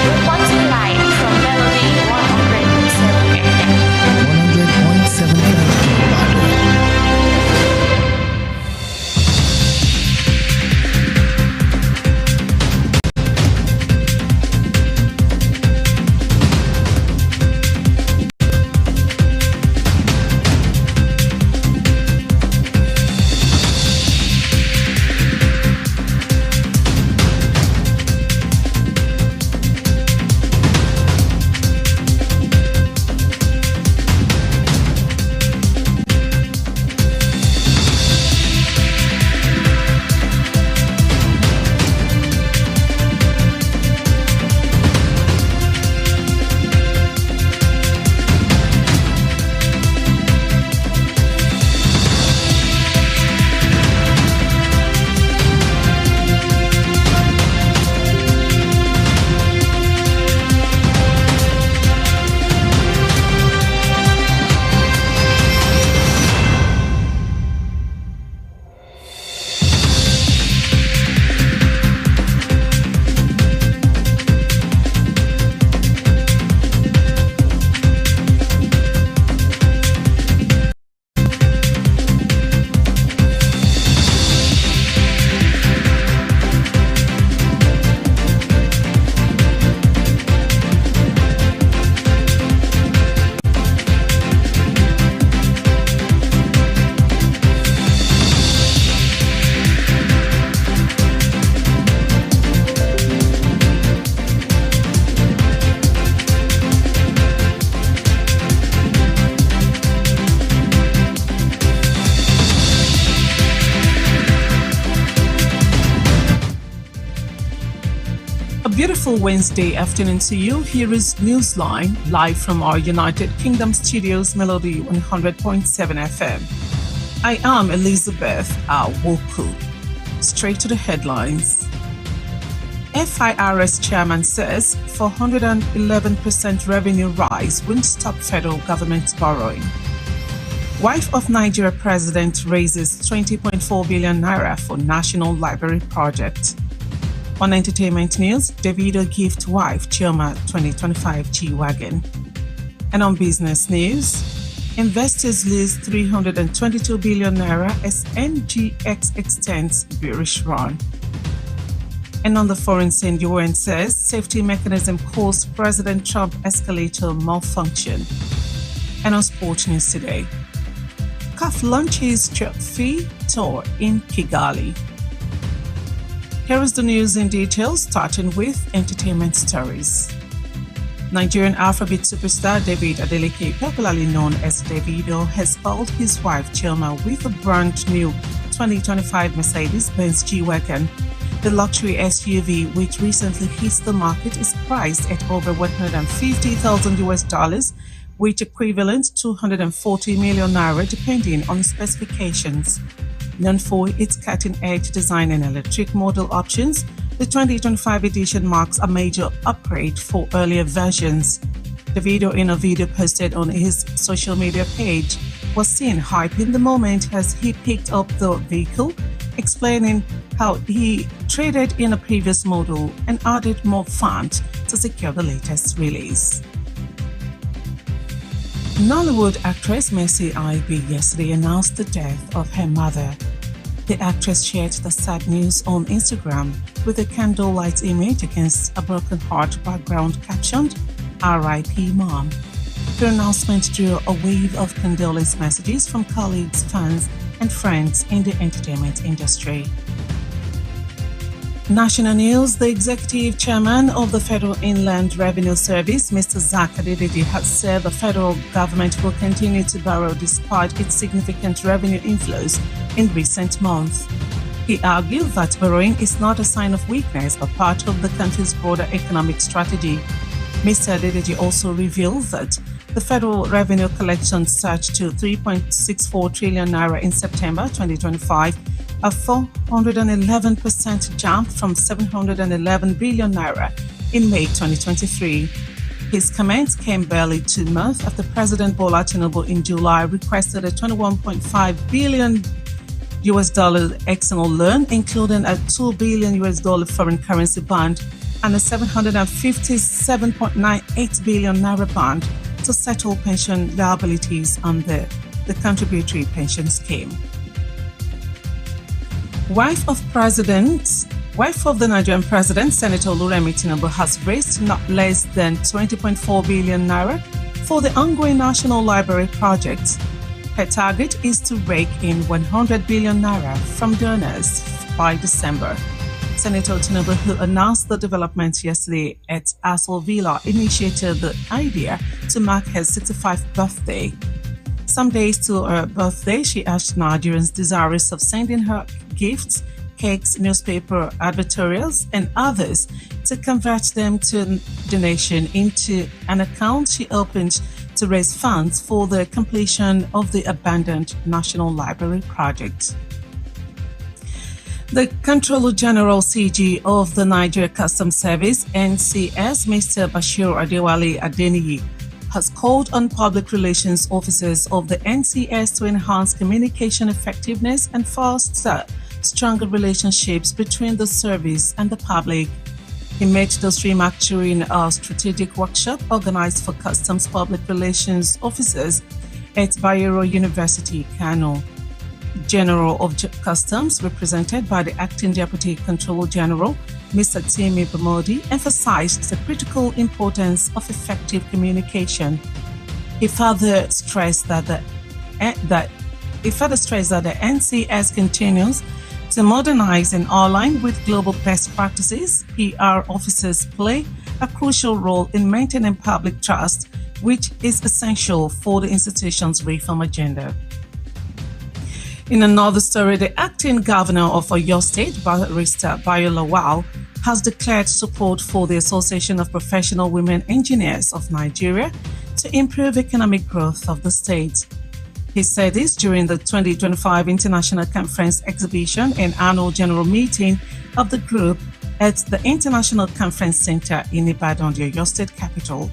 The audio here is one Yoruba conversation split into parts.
Reporting live from Melody 100.7 FM. 100.7 Beautiful Wednesday afternoon to you. Here is Newsline, live from our United Kingdom studios, Melody 100.7 FM. I am Elizabeth Awoku. Straight to the headlines. FIRS chairman says 411% revenue rise won't stop federal government borrowing. Wife of Nigeria president raises 20.4 billion naira for National Library project. On entertainment news, Davido gift wife Chioma 2025 G-Wagon. And on business news, investors lose 322 billion naira as NGX extends bearish run. And on the foreign scene, UN says safety mechanism caused President Trump escalator malfunction. And on sports news today, CAF launches Trophy Tour in Kigali. Here is the news in detail, starting with entertainment stories. Nigerian Afrobeat superstar David Adeleke, popularly known as Davido, has spoiled his wife Chioma with a brand new 2025 Mercedes-Benz G-Wagon. The luxury SUV, which recently hit the market, is priced at over $150,000, which equivalent to 240 million naira, depending on specifications. Known for its cutting-edge design and electric model options, the 2025 edition marks a major upgrade for earlier versions. Davido, in a video posted on his social media page, was seen hyping the moment as he picked up the vehicle, explaining how he traded in a previous model and added more funds to secure the latest release. Nollywood actress Mercy Ibe yesterday announced the death of her mother. The actress shared the sad news on Instagram with a candlelight image against a broken heart background captioned, "R.I.P. Mom." The announcement drew a wave of condolence messages from colleagues, fans, and friends in the entertainment industry. National news, the executive chairman of the Federal Inland Revenue Service, Mr. Zach Adedede, has said the federal government will continue to borrow despite its significant revenue inflows in recent months. He argued that borrowing is not a sign of weakness but part of the country's broader economic strategy. Mr. Adedede also revealed that the federal revenue collection surged to 3.64 trillion naira in September 2025, a 411% jump from 711 billion naira in May 2023. His comments came barely 2 months after President Bola Tinubu in July requested a $21.5 billion external loan, including a $2 billion foreign currency bond, and a 757.98 billion naira bond to settle pension liabilities under the contributory pension scheme. Wife of the Nigerian president, Senator Oluremi Tinubu, has raised not less than 20.4 billion naira for the ongoing National Library project. Her target is to rake in 100 billion naira from donors by December. Senator Tinubu, who announced the development yesterday at Asol Villa, initiated the idea to mark her 65th birthday. Some days to her birthday, she asked Nigerians desirous of sending her gifts, cakes, newspaper advertorials, and others to convert them to donation into an account she opened to raise funds for the completion of the abandoned National Library project. The Controller General CG of the Nigeria Customs Service, NCS, Mr. Bashir Adewale Adeniyi, has called on public relations officers of the NCS to enhance communication effectiveness and foster stronger relationships between the service and the public. He made those remarks during a strategic workshop organized for Customs Public Relations officers at Bayero University, Kano. General of Customs, represented by the Acting Deputy Controller General, Mr. Timi Bamodi, emphasized the critical importance of effective communication. He further stressed that the NCS continues to modernize and align with global best practices. PR officers play a crucial role in maintaining public trust, which is essential for the institution's reform agenda. In another story, the acting governor of Oyo State, Barrister Bayo Lawal, has declared support for the Association of Professional Women Engineers of Nigeria to improve economic growth of the state. He said this during the 2025 International Conference Exhibition and Annual General Meeting of the group at the International Conference Center in Ibadan, the Oyo State capital.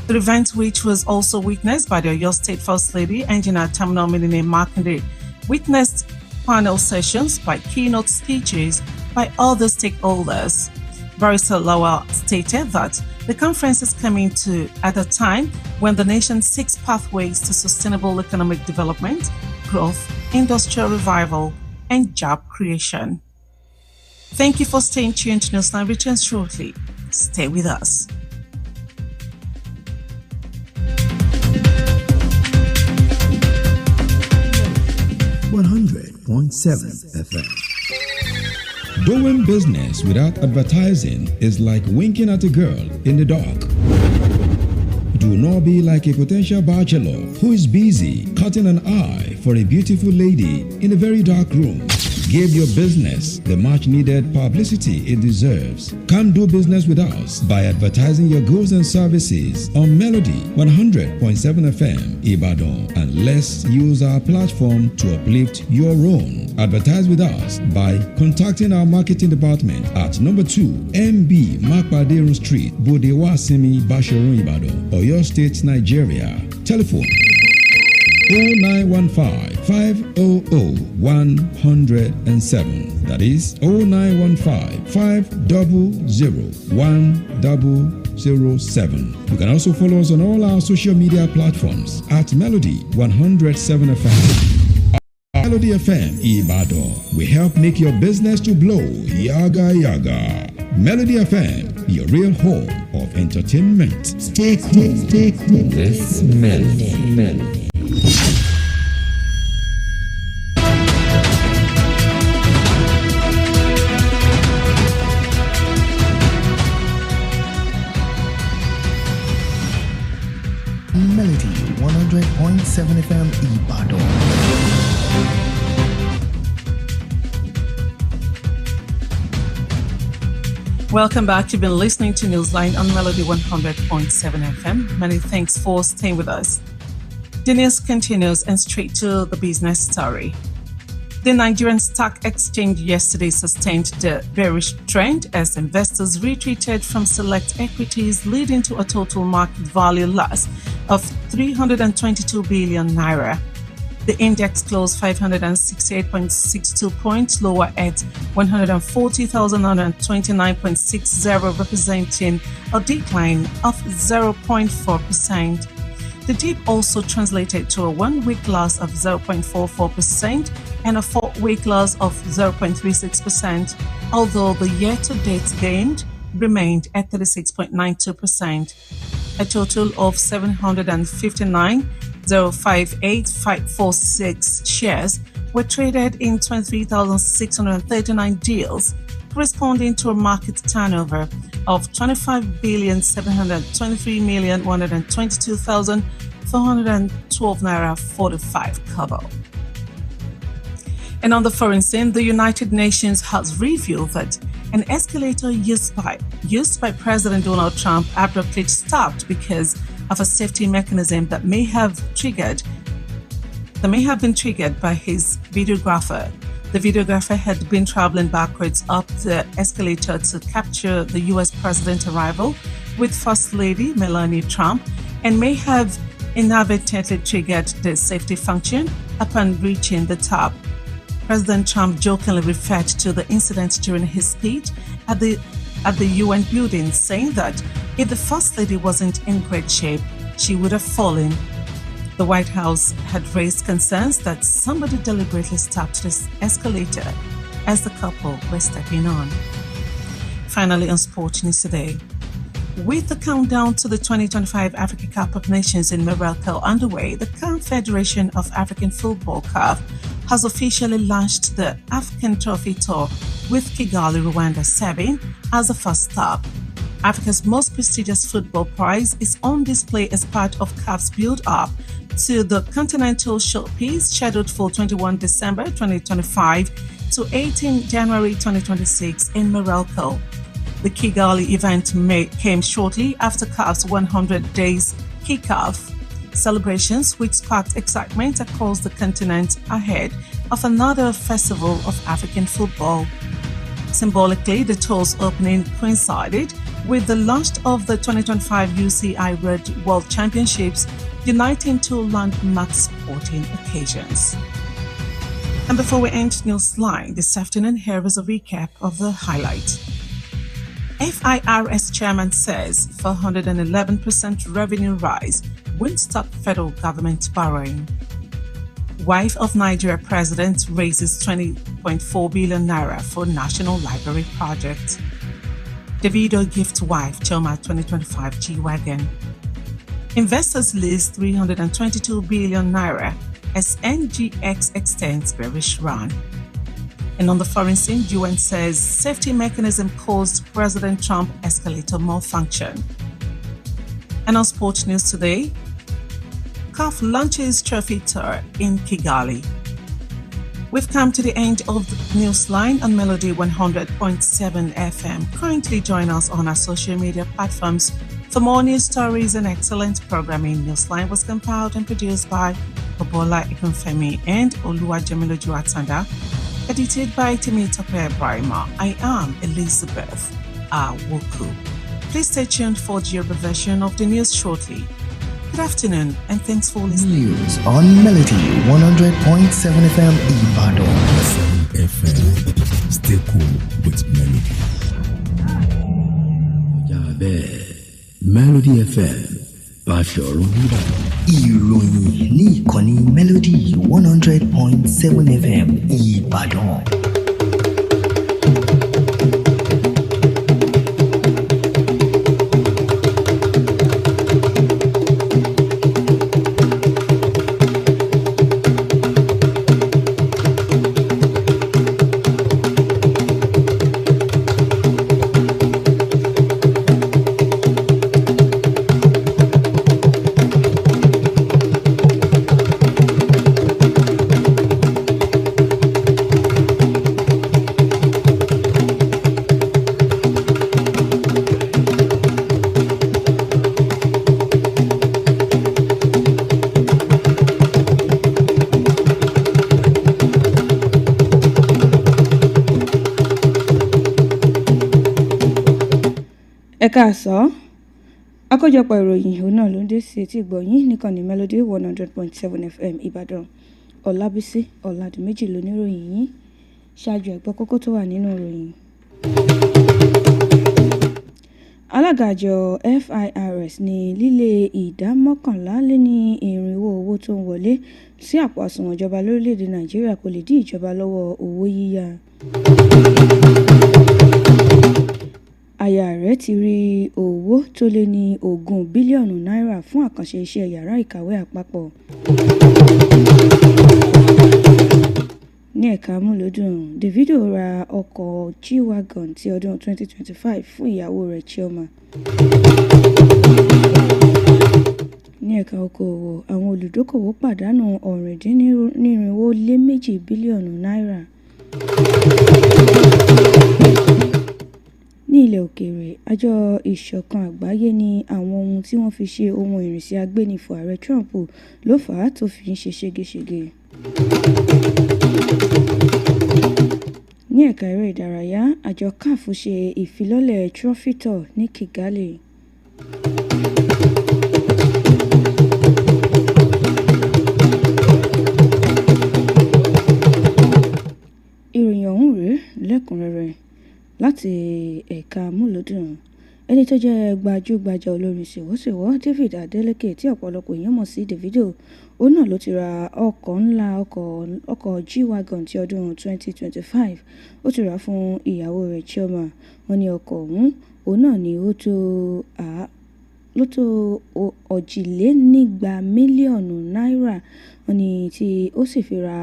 The event, which was also witnessed by the Oyo State First Lady, Engineer Tamino Miline Makinde, witnessed panel sessions by keynote speeches by other stakeholders. Barrister Lawal stated that the conference is coming at a time when the nation seeks pathways to sustainable economic development, growth, industrial revival, and job creation. Thank you for staying tuned. Newsline returns shortly. Stay with us. FM. Doing business without advertising is like winking at a girl in the dark. Do not be like a potential bachelor who is busy cutting an eye for a beautiful lady in a very dark room. Give your business the much needed publicity it deserves. Come do business with us by advertising your goods and services on Melody 100.7 FM Ibadan, and let's use our platform to uplift your own. Advertise with us by contacting our marketing department at number 2 MB Makpaderun Street, Bodewasimi, Basharun, Ibadan, Oyo State, Nigeria. Telephone 0915-500-107. That is 0915-500-1007. You can also follow us on all our social media platforms at Melody 107 FM. Melody FM Ibadan. We help make your business to blow. Yaga yaga. Melody FM, your real home of entertainment. Stay cool. This melody. Melody 100.7 FM Ibadan. Welcome back. You've been listening to Newsline on Melody 100.7 FM. Many thanks for staying with us. The news continues, and straight to the business story. The Nigerian Stock Exchange yesterday sustained the bearish trend as investors retreated from select equities, leading to a total market value loss of 322 billion naira. The index closed 568.62 points lower at 140,929.60, representing a decline of 0.4%. The dip also translated to a one-week loss of 0.44% and a 4-week loss of 0.36%, although the year-to-date gain remained at 36.92%. A total of 759,058,546 shares were traded in 23,639 deals, corresponding to a market turnover of 25,723,122,412 naira 45 kobo. And on the foreign scene, the United Nations has revealed that an escalator used by President Donald Trump abruptly stopped because of a safety mechanism that may have been triggered by his videographer. The videographer had been traveling backwards up the escalator to capture the US president's arrival with First Lady Melania Trump and may have inadvertently triggered the safety function upon reaching the top. President Trump jokingly referred to the incident during his speech at the UN building, saying that if the First Lady wasn't in great shape, she would have fallen. The White House had raised concerns that somebody deliberately stopped this escalator as the couple were stepping on. Finally, on Sport News Today. With the countdown to the 2025 Africa Cup of Nations in Morocco underway, the Confederation of African Football (CAF) has officially launched the African Trophy Tour with Kigali, Rwanda serving as the first stop. Africa's most prestigious football prize is on display as part of CAF's build-up to the Continental Showpiece scheduled for 21 December 2025 to 18 January 2026 in Morocco. The Kigali event came shortly after CAF's 100 days kickoff celebrations, which sparked excitement across the continent ahead of another festival of African football. Symbolically, the tour's opening coincided with the launch of the 2025 UCI World Championships, uniting two landmark sporting occasions. And before we end Newsline this afternoon, here is a recap of the highlights. FIRS chairman says 411% revenue rise won't stop federal government borrowing. Wife of Nigeria president raises 20.4 billion naira for National Library project. Davido gift wife Choma 2025 G-Wagon. Investors list 322 billion naira as NGX extends bearish run. And on the foreign scene, UN says safety mechanism caused President Trump escalator malfunction. And on Sports News Today, CAF launches trophy tour in Kigali. We've come to the end of the Newsline on Melody 100.7 FM. Currently join us on our social media platforms for more news stories and excellent programming. Newsline was compiled and produced by Obola Ikunfemi and Oluwajemiloju Juatanda. Edited by Temitope Brima. I am Elizabeth Awoku. Please stay tuned for the Yoruba version of the news shortly. Good afternoon and thanks for listening. News on Melody 100.7 FM Ibadan. FM. Stay cool with Melody. Melody FM. Bashorun Ibadan. Ìròyìn ní ìkànnì Melody 100.7 FM Ìbàdàn. Ẹ káàsán, àkójọpọ̀ ìròyìn òun náà ló ń dé sí etí ìgbọ̀nyín nìkan ní Melody 100.7 FM Ìbàdàn. Olabisi Ọ̀làdìméjì lóníròyìn yín. Ṣáájú ẹ̀gbọ́n kókó tó wà nínú ìròyìn. Alága àjọ FIRS ní lílé ìdá 11% owó tó ń wọlé sí àpò àsùnwọ̀n ìjọba lórílẹ̀‐èdè Nàìjíríà kò lè dí ìjọba lọ́wọ́ owó yíyá. Aya rẹ̀ ti rí owó tó lé ní 20 bílíọ̀nù náírà fún àkànṣe iṣẹ́ yàrá ìkàwé àpapọ̀. Ní ẹ̀ka amúlòdùn, Davido ra ọkọ̀ G-Wagon ti ọdún 2025 fún ìyàwó rẹ̀ Chioma. Ní ẹ̀ka okòwò, àwọn olùdókòwò pàdánù 402 bílíọ̀nù náírà. Ní ilẹ̀ òkèèrè, àjọ ìṣọ̀kan àgbáyé ní àwọn ohun tí wọ́n fi ṣe ohun ìrìnsẹ̀ agbénifò ààrẹ Trump ló fà á tó fi ń ṣe ségesège. Ní ẹ̀ka eré ìdárayá, àjọ CAF ṣe ìfilọ́lẹ̀ Trophy Tour ní Kigali. Ìròyìn ọ̀hún rèé lẹ́kùnrẹ́rẹ́ láti ẹ̀ka amúlòdùn. Ẹni tó jẹ́ gbajúgbajà olórin ṣèwọ́ṣèwọ́ David Adeleke tí ọ̀pọ̀lọpọ̀ èèyàn mọ̀ sí Davido, òun náà ló ti ra ọkọ̀ G-Wagon ti ọdún 2025. Ó ti rà fún ìyàwó rẹ̀ Chioma. Wọ́n ní ọkọ̀ ọ̀hún òun náà ni ó tó 200 mílíọ̀nù náírà. Wọ́n ní tí ó sì fi ra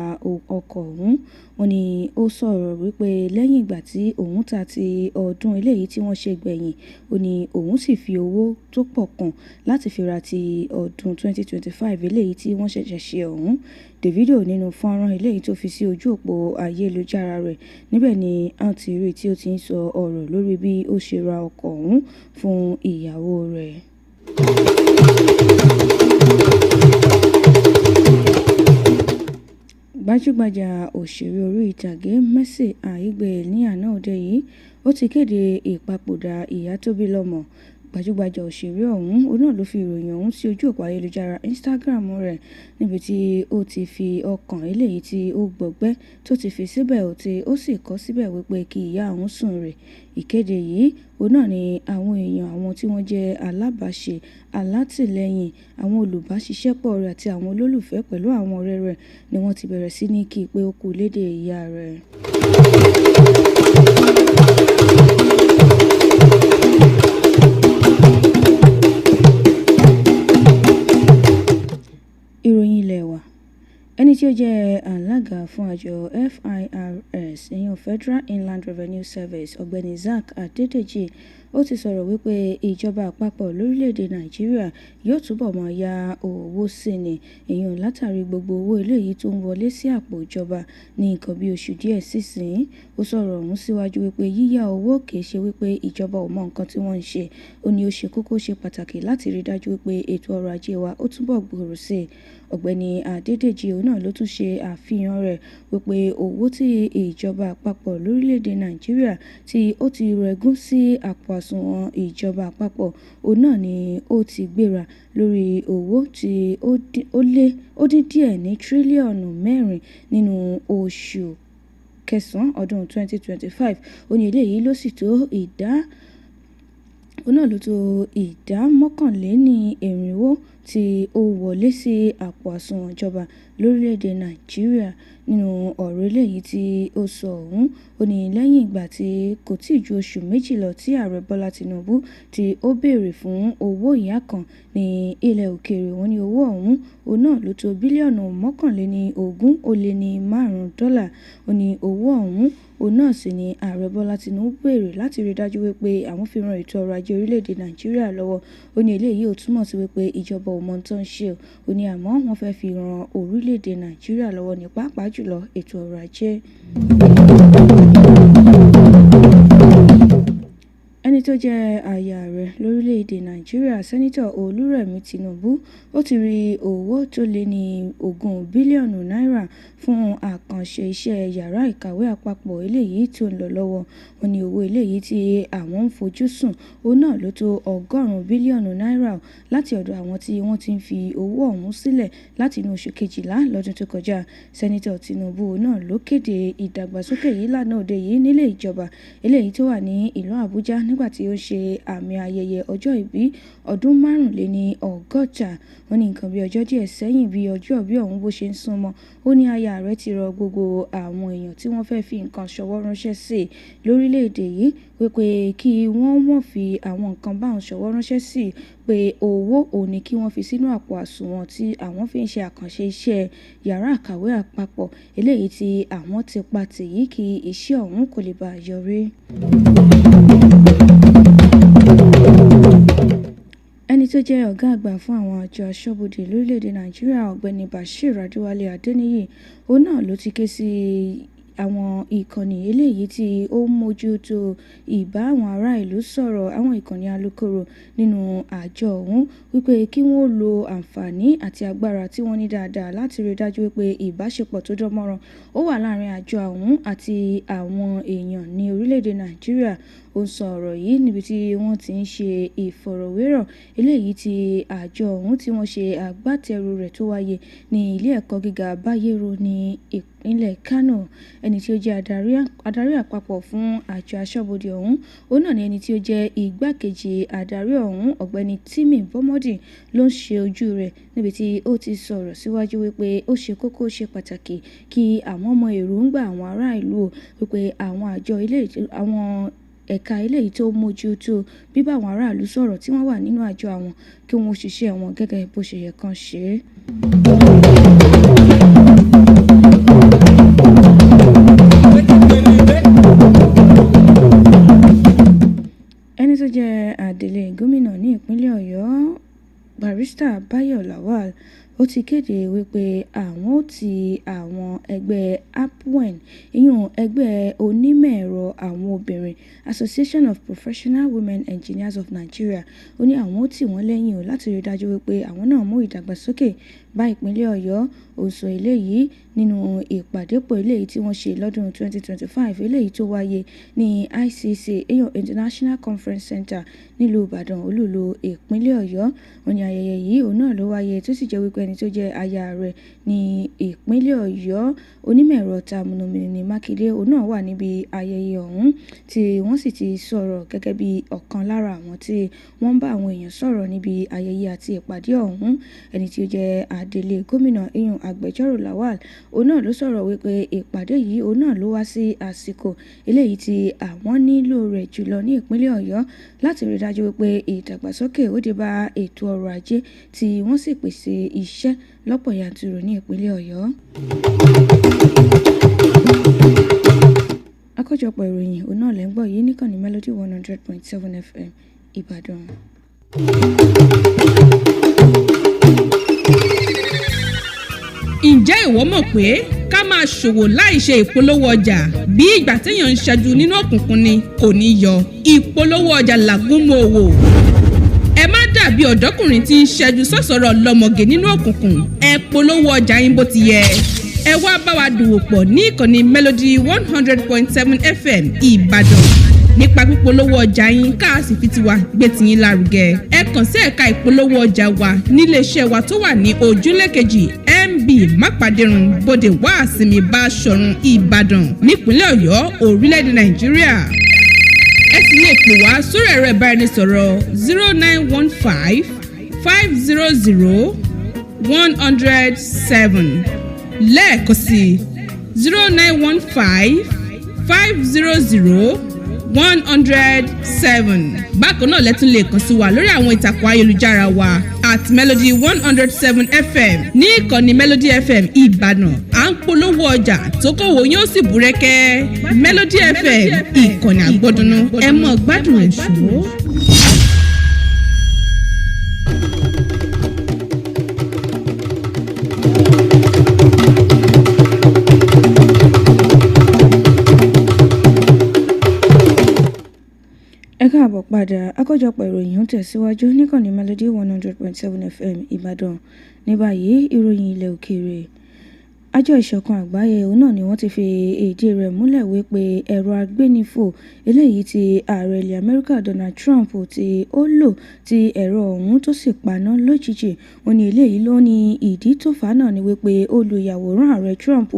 ọkọ̀ ọ̀hún. Wọ́n ní ó sọ̀rọ̀ wípé lẹ́yìn ìgbà tí òun ta ti ọdún eléyìí tí wọ́n ṣe gbẹ̀yìn, ó ní òun sì fi owó tó pọ̀ kan láti fi ra ti ọdún 2025 eléyìí tí wọ́n ṣẹ̀ṣẹ̀ ṣe ọ̀hún. Davido nínú fọ́nrán eléyìí tó fi sí ojú òpó ayélujára rẹ̀, níbẹ̀ ni a ti rí tí ó ti ń sọ ọ̀rọ̀ lórí bí ó ṣe ra ọkọ̀ ọ̀hún fún ìyàwó rẹ̀. Gbajúgbajà òṣèré orí ìtàgé Mercy Aigbe ní àná òde yìí, ó ti kéde ìpapòdà ìyá tó bí lọ́mọ. Gbajúgbajà òṣèré ọ̀hún náà ló fi ìròyìn ọ̀hún sí ojú òpó ayélujára Instagram rẹ̀, níbi tí ó ti fi ọkàn eléyìí tí ó gbọgbẹ́ tó ti fi síbẹ̀ ó sì kọ síbẹ̀ wípé kí ìyá òun sùn rè. Ìkéde yìí náà ni àwọn èèyàn, àwọn tí wọ́n jẹ́ alábàáṣe, alátìlẹ́yìn, àwọn olùbáṣiṣẹ́pọ̀ rẹ̀ àti àwọn olólùfẹ́ pẹ̀lú àwọn ọ̀rẹ́ rẹ̀ ni wọ́n ti bẹ̀rẹ̀ sí ní kí pé ó kú lédè ìyá rẹ̀. Ìròyìn ilé wa. Ẹni tí ó jẹ́ alága fún àjọ FIRS, ìyẹn Federal Inland Revenue Service, ọ̀gbẹ́ni Zack Adédèjì, ó ti sọ̀rọ̀ wípé ìjọba àpapọ̀ lórílẹ̀‐èdè Nàìjíríà yóò túbọ̀ máa ya owó sí ni, èèyàn látàrí gbogbo owó eléyìí tó ń wọlé sí àpò ìjọba ní nǹkan bí oṣù díẹ̀ sísìn. Ó sọ̀rọ̀ ọ̀hún síwájú wípé yíyá owó kìí ṣe wípé ìjọba ò mọ nǹkan tí wọ́n ń ṣe. Ó ní ó ṣe kókó, ṣe pàtàkì láti rí dájú wípé ètò ọrọ̀ ajé wa ó túbọ̀ gbòòrò sí i. Ọ̀gbẹ́ni Adédèjì náà ló tún ṣe àfihàn rẹ̀ wípé owó tí ìjọba àpapọ̀ lórílẹ̀‐èdè Nàìjíríà tí ó ti rẹ̀gún sí àpò àsùnwọ̀n ìjọba àpapọ̀ náà ni ó ti gbéra lórí owó tí ó dín díẹ̀ ní tírílíọ̀nù 4 nínú oṣù kẹsàn-án ọdún 2025. Ó ní eléyìí ló sì tó ìdá 11% tí ó wọlé sí àpò àsùnwọ̀n ìjọba lórílẹ̀‐èdè Nàìjíríà. Nínú ọ̀rọ̀ eléyìí tí ó sọ ọ̀hún, ó ní lẹ́yìn ìgbà tí kò tíì ju oṣù méjì lọ tí ààrẹ Bọ́lá Tinubu tí ó béèrè fún owó ìyá kan ní ilẹ̀ òkèèrè, wọ́n ní owó ọ̀hún náà ló tó bílíọ̀nù 21.5 dọ́là. Ó ní owó ọ̀hún náà sì ni ààrẹ Bọ́lá Tinubu béèrè láti rí dájú wípé àwọn fi ran ètò ọrọ̀ ajé orílẹ̀‐èdè Nàìjíríà lọ́wọ́. Ó ní eléyìí ò túmọ̀ sí wípé ìjọba ò mọ ohun tó ń ṣe. Ó ní àmọ́ wọ́n fẹ́ fi ran orílẹ̀‐èdè Nàìjíríà lọ́wọ́ ní pàápàá jùlọ ètò ọrọ̀ ajé. Ẹni ẹni tó jẹ́ aya rẹ̀ lórílẹ̀‐èdè nàìjíríà sẹ́nitọ̀ olúrẹ̀mí tinubu ó ti rí owó tó lé ní 20 bílíọ̀nù náírà fún àkànṣe iṣẹ́ yàrá ìkàwé àpapọ̀ eléyìí tó ń lọ lọ́wọ́. Wọ́n ní owó eléyìí tí àwọn ń fojú sùn òun náà ló tó 100 bílíọ̀nù náírà láti ọ̀dọ̀ àwọn tí wọ́n ti ń fi owó ọ̀hún sílẹ̀ láti inú oṣù kejìlá lọ́dún tó kọjá. Sẹ́nitọ̀ tinubu náà ló kéde ìdàgbàsókè yìí lánàá òde yìí nílé ìjọba eléyìí tó wà ní ìlú àbújá nígbà tí ó ṣe àmì ayẹyẹ ọjọ́ ìbí ọdún 65. Wọ́n ní nǹkan bí ọjọ́ díẹ̀ sẹ́yìn bí ọjọ́ ìbí ọ̀hún bó ṣe ń súnmọ́ ó ní aya rẹ̀ ti rọ gbogbo àwọn èèyàn tí wọ́n fẹ́ fi nǹkan ṣọwọ́ ránṣẹ́ sí lórílẹ̀‐èdè yìí wípé kí wọ́n mọ̀ fi àwọn nǹkan báwọn ṣọwọ́ ránṣẹ́ sí pé owó òun ni kí wọ́n fi sínú àpò àsùnwọ̀n tí àwọn fi ń ṣe àkànṣe iṣẹ́ yàrá ìkàwé àpapọ̀ eléyìí tí àwọn ti pa tèyí kí iṣẹ́ ọ̀hún kò lè bàa yọrí. Ẹni tó jẹ́ ọ̀gá àgbà fún àwọn àjọ aṣọ́bodè lórílẹ̀‐èdè nàìjíríà ọ̀gbẹ́ni bashir adéwálé adéníyì òun náà ló ti ké sí àwọn ìkànnì eléyìí tí ó ń mójútó ìbá àwọn ará ìlú sọ̀rọ̀ àwọn ìkànnì alukoro nínú àjọ ọ̀hún wípé kí wọ́n lo àǹfààní àti agbára tí wọ́n ní dáadáa láti rí dájú wípé ìbáṣepọ̀ tó dánmọ́rán ó wà láàrin àjọ ọ̀hún àti àwọn èèyàn ní orílẹ̀-èdè nàìjíríà. Ó sọ ọ̀rọ̀ yìí níbi tí wọ́n ti ń ṣe ìfọ̀rọ̀wérọ̀ eléyìí tí àjọ ọ̀hún tí wọ́n ṣe agbátẹrù rẹ̀ tó wáyé ní ilé ẹ̀kọ́ gíga Bayero ní ìpínlẹ̀ Kano. Ẹni tí ó jẹ́ adarí àpapọ̀ fún àjọ aṣọ́bodè ọ̀hún òun náà ni ẹni tí ó jẹ́ igbákejì adarí ọ̀hún ọ̀gbẹ́ni Timi Bọ́mọ́dì ló ń ṣe ojú rẹ̀ níbi tí ó ti sọ̀rọ̀ síwájú wípé ó ṣe kókó ṣe pàtàkì kí àwọn ọmọ èròǹgbà àwọn ará ìlú wípé àwọn àjọ àwọn ẹ̀ka eléyìí tó mójútó bíbá àwọn aráàlú sọ̀rọ̀ tí wọ́n wà nínú àjọ àwọn kí wọ́n ṣiṣẹ́ wọn gẹ́gẹ́ bó ṣe yẹ kán ṣe é. Ẹni tó jẹ́ adelé gómìnà ní ìpínlẹ̀ Ọ̀yọ́ Barrister Bayo Lawal ó ti kéde wípé àwọn ó ti àwọn ẹgbẹ́ APWEN ìyún ẹgbẹ́ onímọ̀ ẹ̀rọ àwọn obìnrin Association of Professional Women Engineers of Nigeria ó ní àwọn ó tì wọ́n lẹ́yìn o láti rí dájú wípé àwọn náà mú ìdàgbàsókè bá ìpínlẹ̀ Ọ̀yọ́. Ó sọ eléyìí nínú ìpàdépọ̀ eléyìí tí wọ́n ṣe lọ́dún 2025 eléyìí tó wáyé ní ICC International Conference Center nílùú Ìbàdàn olúlu ìpínlẹ̀ Ọ̀yọ́. Wọ́n ní ayẹyẹ yìí òun náà ló wáyé tó sì jẹ́ wípé ẹni tó jẹ́ aya rẹ̀ ní ìpínlẹ̀ Ọ̀yọ́ onímọ̀ ẹ̀rọ Tamunumini Mákindé òun náà wà níbi ayẹyẹ ọ̀hún tí wọ́n sì ti sọ̀rọ̀ gẹ́gẹ́ bí ọ̀kan lára àwọn tí wọ́n ń bá àwọn èèyàn sọ̀rọ̀ níbi ayẹyẹ àti ìpàdé ọ̀hún. Ẹni tí ó jẹ́ adelé gómìnà ìyún agbẹjọ́rò Lawal òun náà ló sọ̀rọ̀ wípé ìpàdé yìí òun náà ló wá sí àsìkò eléyìí tí àwọn nílò rẹ̀ jùlọ ní ìpínlẹ̀ Ọ̀yọ́ láti rí dájú wípé ìdàgbàsókè ó dé bá ètò ọrọ̀ ajé tí wọ́n sì pèsè iṣẹ́ lọ́pọ̀ yanturu ní ìpínlẹ̀ Ọ̀yọ́. Àkójọpọ̀ ìròyìn òun náà lẹ́ ń gbọ́ yìí níkànnì Melody 100.7 FM Ìbàdàn. Ǹjẹ́ ìwọ mọ̀ pé ká máa ṣòwò láì ṣe ìpolówó ọjà bí ìgbà téèyàn ń ṣẹ́jú nínú òkùnkùn ni kò ní yọ. Ìpolówó ọjà làgúnmu òwò. Ẹ má dàbí ọ̀dọ́kùnrin tí ń ṣẹ́jú sọ̀sọ̀rọ̀ lọ́mọge nínú òkùnkùn. Ẹ polówó ọjà yín bó ti yẹ. Ẹ wá bá wa dòwò pọ̀ ní ìkànnì Melody 100.7 FM Ìbàdàn. Nípa pípolówó ọjà yín ká sì fi tiwa gbé tiyín lárugẹ. Ẹ kàn sí ẹ̀ka ìpolówó ọjà wa níléeṣẹ́ wa tó wà ní ojúlé kejì MB Mápàdérun Bódè Wàásìmí Báṣọ̀run Ìbàdàn nípínlẹ̀ Ọ̀yọ́ orílẹ̀-èdè Nàìjíríà. Ẹ sì lè pè wá sórí ẹ̀rọ ìbáraẹnisọ̀rọ̀ 0915 500 107 lẹ́ẹ̀kan sí 0915 500 107. Bákan náà lẹ́tún lè kàn sí wa lórí àwọn ìtàkùn ayélujára wa @Melody 107 FM ní ìkànnì Melody FM Ìbàdàn. À ń polówó ọjà tó kówó yóò sì búrẹ́kẹ́. Melody FM ìkànnì àgbọ́dúnú ẹ mọ̀ gbádùn ẹ̀ṣọ́. Ẹ káàbọ̀ padà àkójọpọ̀ ìròyìn ń tẹ̀síwájú níkànnì Melody 100.7 FM Ìbàdàn. Ní báyìí ìròyìn ilẹ̀ òkèèrè. Àjọ ìṣọ̀kan àgbáyé òun náà ni wọ́n ti fi ìdí rẹ̀ múlẹ̀ wípé ẹ̀rọ agbénifò eléyìí tí ààrẹ ilẹ̀ Amẹ́ríkà Donald Trump tí ó lò tí ẹ̀rọ ọ̀hún tó sì paná lójijì. Ó ní eléyìí ló ní ìdí tó fà á náà ni wípé olùyàwòrán ààrẹ Trump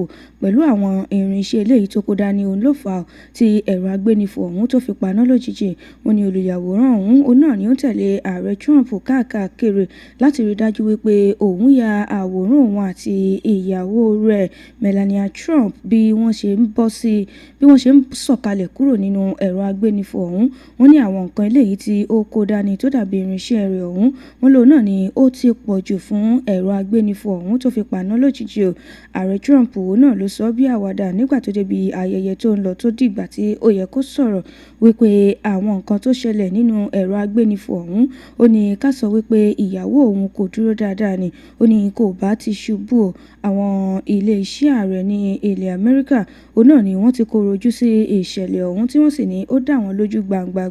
pẹ̀lú àwọn irinṣẹ́ eléyìí tó kó dání òun ló fà á tí ẹ̀rọ agbénifò ọ̀hún tó fi paná lójijì. Ó ní olùyàwòrán ọ̀hún òun náà ni ó tẹ̀lé ààrẹ Trump káàkiri láti rí dájú wípé òun ya àwòrán òun àti ìyàwó rẹ̀ Melania Trump bí wọ́n ṣe ń sọ̀kalẹ̀ kúrò nínú ẹ̀rọ agbénifò ọ̀hún. Wọ́n ní àwọn nǹkan eléyìí tí ó kó dání tó dàbí irinṣẹ́ rẹ̀ ọ̀hún. Wọ́n lò náà ni ó ti pọ̀ jù fún ẹ̀rọ agbénifò ọ̀hún tó fi paná lójijì o. Ààrẹ Trump náà ló sọ bí àwàdà nígbà tó débi ayẹyẹ tó ń lọ tó dìgbà tí ó yẹ kó sọ̀rọ̀ wípé àwọn nǹkan tó ṣẹlẹ̀ nínú ẹ̀rọ agbénifò ọ̀hún. Ó ní ká sọ wípé ìyàwó òun kò dúró dáadáa ni. Ó ní kò bá ti ṣubú o. Àwọn ilé iṣẹ́ ààrẹ ní ilẹ̀ Amẹ́ríkà òun náà ni wọ́n ti korojú sí ìṣẹ̀lẹ̀ ọ̀hún tí wọ́n sì ní ó dá wọn lójú gbangba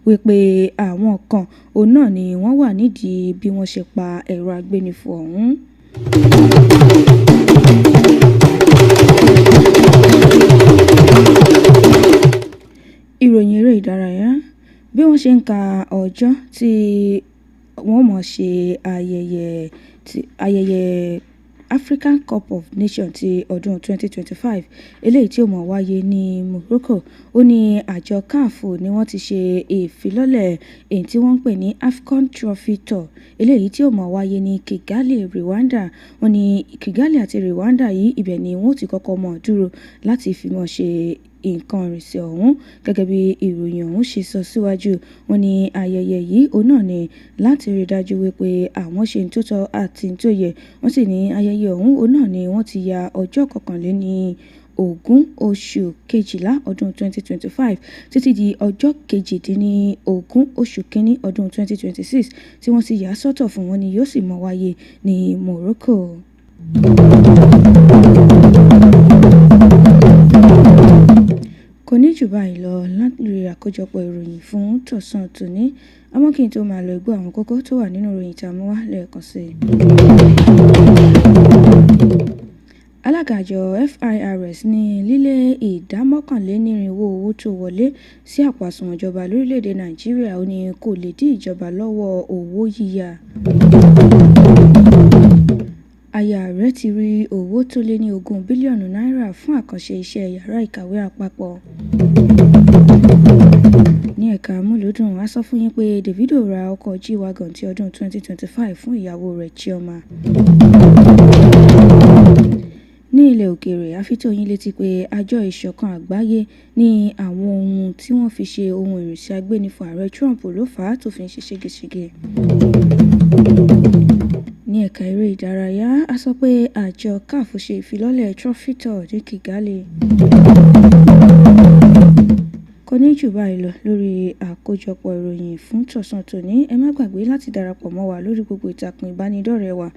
wípé àwọn kan òun náà ni wọ́n wà nídìí bí wọ́n ṣe pa ẹ̀rọ agbénifò ọ̀hún. Ìròyìn eré ìdárayá. Bí wọ́n ṣe ń ka ọjọ́ tí wọ́n mọ̀ ṣe ayẹyẹ African Cup of Nations ti ọdún 2025 eléyìí tí ó mọ̀ wáyé ní Morocco. Ó ní àjọ CAF ni wọ́n ti ṣe ìfilọ́lẹ̀ èyí tí wọ́n ń pè ní AFCON Trophy Tour eléyìí tí ó mọ̀ wáyé ní Kigali, Rwanda. Wọ́n ní Kigali àti Rwanda yìí ibẹ̀ ni wọ́n ti kọ́kọ́ mọ̀ dúró láti fi mọ̀ ṣe nǹkan ìrìnsẹ̀ ọ̀hún. Gẹ́gẹ́ bí ìròyìn ọ̀hún ṣe sọ síwájú, wọ́n ní ayẹyẹ yìí òun náà ni láti rí dájú wípé àwọn ṣe ń tó tọ́ àti ń tó yẹ. Wọ́n sì ní ayẹyẹ ọ̀hún òun náà ni wọ́n ti ya ọjọ́ 21 oṣù kejìlá ọdún 2025 títí di ọjọ́ 18 oṣù kínní ọdún 2026 tí wọ́n ti yà sọ́tọ̀ fún wọn ni yóò sì mọ̀ wáyé ní Morocco. Kò ní jù báyìí lọ lórí àkójọpọ̀ ìròyìn fún tọ̀sán tòní. Àmọ́ kí n tó máa lọ gbọ́ àwọn kókó tó wà nínú ìròyìn tá a mú wá lẹ́ẹ̀kan sí i. Alága àjọ FIRS ní lílé ìdá 11% owó tó wọlé sí àpò àsùnwọ̀n ìjọba lórílẹ̀‐èdè Nàìjíríà ó ní kò lè dí ìjọba lọ́wọ́ owó yíyá. Aya rẹ̀ ti rí owó tó lé ní 20 bílíọ̀nù náírà fún àkànṣe iṣẹ́ yàrá ìkàwé àpapọ̀. Ní ẹ̀ka amúlùúdùn, a sọ fún yín pé Davido ra ọkọ̀ G-Wagon ti ọdún 2025 fún ìyàwó rẹ̀ Chioma. Ní ilẹ̀ òkèèrè, a fi tó yín létí pé àjọ ìṣọ̀kan àgbáyé ní àwọn ohun tí wọ́n fi ṣe ohun ìrìnsẹ̀ agbénifò ààrẹ Trump ló fà á tó fi ń ṣe ségesège. Ní ẹ̀ka eré ìdárayá, a sọ pé àjọ CAF ṣe ìfilọ́lẹ̀ Trophy Tour ní Kigali. Kò ní jù báyìí lọ lórí àkójọpọ̀ ìròyìn fún tọ̀sán tòní. Ẹ má gbàgbé láti darapọ̀ mọ́ wa lórí gbogbo ìtàkùn ìbánidọ́rẹ̀ẹ́ wa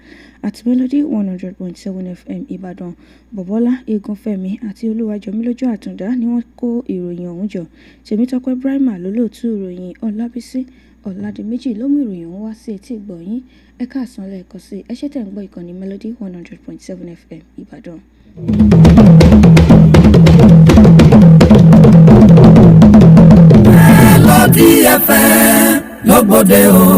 àti Melody 100.7 FM Ìbàdàn. Bọ̀bọ́lá Egunfẹ́mi àti Olúwàjọmílójú Àtúndá ni wọ́n kó ìròyìn ọ̀hún jọ. Tèmítọ́pẹ́ Brahima lólóòtú ìròyìn. Olabisi Ọ̀làdìméjì ló mú ìròyìn ọ̀hún wá sí etí ìgbọ̀nyín. Ẹ káàsán lẹ́ẹ̀kan sí ẹ ṣé tẹ̀ ń gbọ́ ìkànnì Melody 100.7 FM Ìbàdàn. Melody FM lọ́gbọ́dẹ o.